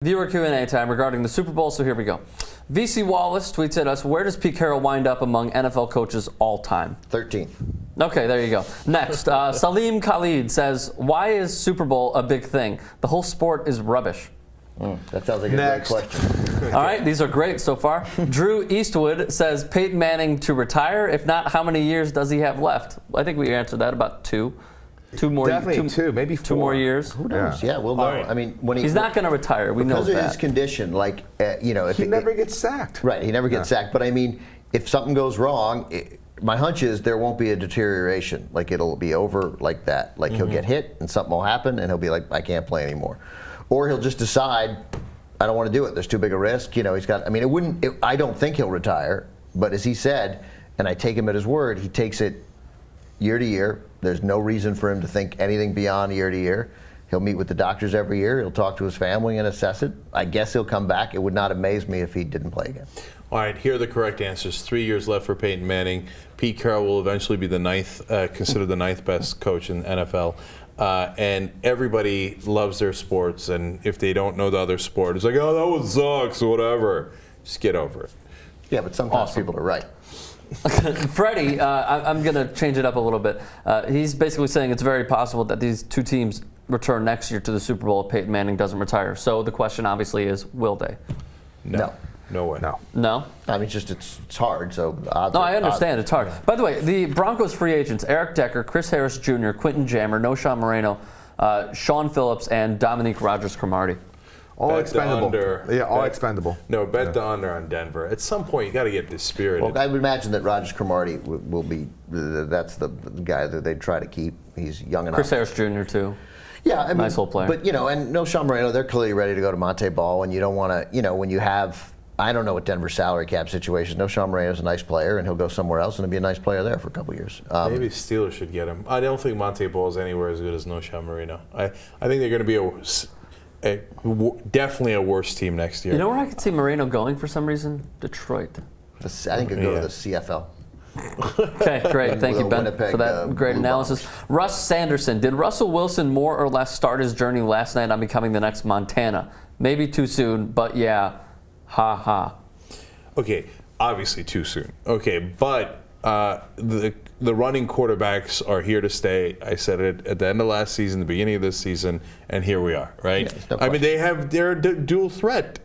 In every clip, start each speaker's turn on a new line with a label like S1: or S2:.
S1: Viewer Q&A time regarding the Super Bowl, so here we go. VC Wallace tweets at us, where does Pete Carroll wind up among NFL coaches all time?
S2: 13th.
S1: Okay, there you go. Next, Salim Khalid says, why is Super Bowl a big thing? The whole sport is rubbish.
S2: That sounds like a great question.
S1: All right, these are great so far. Drew Eastwood says, Peyton Manning to retire? If not, how many years does he have left? I think we answered that, about two.
S3: Definitely two, maybe 4.
S1: 2 more years.
S2: Who knows? Yeah, we'll know.
S4: Right.
S2: I mean, when
S1: He's not going to retire. We know that.
S2: Because of his condition, like, if
S3: He never gets sacked.
S2: Right, he never gets sacked. But I mean, if something goes wrong, my hunch is there won't be a deterioration. Like, it'll be over like that. Like, he'll get hit and something will happen and he'll be like, I can't play anymore. Or he'll just decide, I don't want to do it. There's too big a risk. He's got, I mean, I don't think he'll retire. But as he said, and I take him at his word, he takes it year to year. There's no reason for him to think anything beyond year to year. He'll meet with the doctors every year. He'll talk to his family and assess it. I guess he'll come back. It would not amaze me if he didn't play again.
S4: All right, here are the correct answers. 3 years left for Peyton Manning. Pete Carroll will eventually be the considered the 9th best coach in the NFL. And everybody loves their sports, and if they don't know the other sport, it's like, oh, that one sucks, or whatever. Just get over it.
S2: Yeah, but sometimes people are right.
S1: Freddie, I'm going to change it up a little bit. He's basically saying it's very possible that these two teams return next year to the Super Bowl if Peyton Manning doesn't retire. So the question obviously is, will they?
S2: No.
S4: No way.
S1: No?
S2: I mean, it's hard, so odds
S1: No,
S2: are,
S1: I understand. It's hard. By the way, the Broncos free agents, Eric Decker, Chris Harris Jr., Quentin Jammer, Noshawn Moreno, Sean Phillips, and Dominique Rodgers-Cromartie.
S3: All expendable. All
S4: Bet-
S3: expendable.
S4: No, bet the under on Denver. At some point, you got to get dispirited.
S2: Well, I would imagine that Rodgers-Cromartie will be, that's the guy that they'd try to keep. He's young enough.
S1: Chris Harris Jr., too.
S2: Yeah, I mean,
S1: nice little player.
S2: But, and Noshawn Moreno, they're clearly ready to go to Monte Ball, and you don't want to, when you have, I don't know what Denver's salary cap situation is. Noshawn Moreno's a nice player, and he'll go somewhere else and he'll be a nice player there for a couple of years.
S4: Maybe Steelers should get him. I don't think Monte Ball is anywhere as good as Noshawn Moreno. I think they're going to be definitely a worse team next year.
S1: You know where I could see Moreno going for some reason? Detroit.
S2: I think it'd go to the CFL.
S1: Okay, great. Thank you, Ben,
S2: Winnipeg,
S1: for that great analysis. Russ Sanderson, did Russell Wilson more or less start his journey last night on becoming the next Montana? Maybe too soon, but yeah, ha ha.
S4: Okay, obviously too soon. Okay, but the running quarterbacks are here to stay. I said it at the end of last season, the beginning of this season, and here we are, right?
S2: Yeah, no
S4: I mean, they're a dual threat.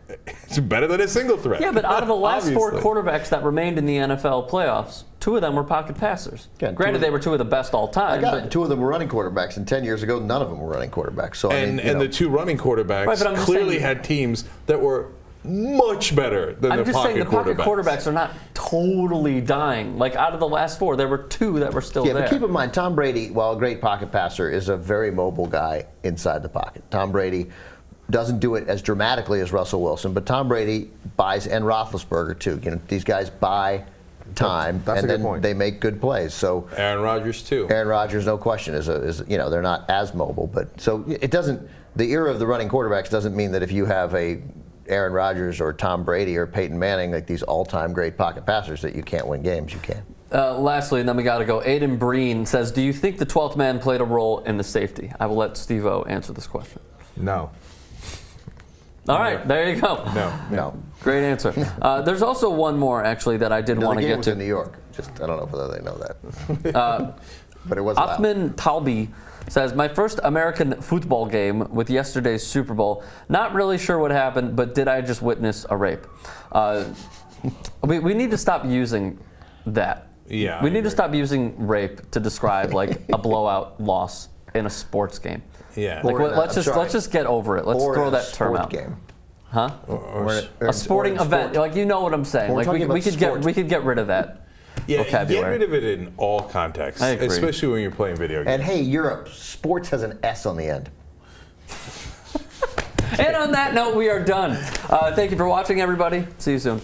S4: It's better than a single threat.
S1: Yeah, but out of the last four
S4: Obviously.
S1: quarterbacks that remained in the NFL playoffs, 2 of them were pocket passers.
S2: Yeah,
S1: Granted, they were 2 of the best all time.
S2: I got it. 2 of them were running quarterbacks, and 10 years ago, none of them were running quarterbacks. So
S4: And the 2 running quarterbacks
S1: Right, but I'm just
S4: clearly
S1: saying-
S4: had teams that were much better than
S1: I'm
S4: the
S1: just saying
S4: pocket
S1: the pocket
S4: quarterbacks.
S1: quarterbacks are not totally dying. Like, out of the last 4, there were 2 that were still
S2: Yeah,
S1: there.
S2: but keep in mind, Tom Brady, while a great pocket passer, is a very mobile guy inside the pocket. Tom Brady doesn't do it as dramatically as Russell Wilson, but Tom Brady buys, and Roethlisberger too. These guys buy time,
S3: That's
S2: and
S3: a good
S2: then
S3: point.
S2: they make good plays. So
S4: Aaron Rodgers too.
S2: Aaron Rodgers, no question, is they're not as mobile, but so it doesn't. The era of the running quarterbacks doesn't mean that if you have a Aaron Rodgers or Tom Brady or Peyton Manning, like these all-time great pocket passers, that you can't win games. You can.
S1: Lastly, and then we got to go. Aiden Breen says, do you think the 12th man played a role in the safety? I will let Steve-O answer this question.
S3: No.
S1: All right, there you go.
S2: No.
S1: Great answer. There's also one more, actually, that I did want
S2: The
S1: to
S2: game
S1: get
S2: was
S1: to.
S2: in New York. Just I don't know whether they know that. But it was loud.
S1: Othman Talbi says, my first American football game with yesterday's Super Bowl. Not really sure what happened, but did I just witness a rape? We need to stop using that.
S4: Yeah,
S1: We
S4: I
S1: need to
S4: agree.
S1: stop using rape to describe like a blowout loss in a sports game.
S4: Yeah.
S1: Like,
S2: Or in a-
S1: let's just get over it. Let's
S2: Or
S1: throw
S2: in a
S1: that term
S2: sport
S1: out.
S2: game.
S1: Huh?
S2: Or
S1: A sporting event. Like, you know what I'm saying.
S2: We're
S1: Like
S2: talking
S1: we
S2: about
S1: could
S2: sport.
S1: get rid of that.
S4: Yeah,
S1: vocabulary.
S4: get rid of it in all contexts,
S1: I agree.
S4: especially when you're playing video games.
S2: And hey, Europe, sports has an S on the end.
S1: And on that note, we are done. Thank you for watching, everybody. See you soon.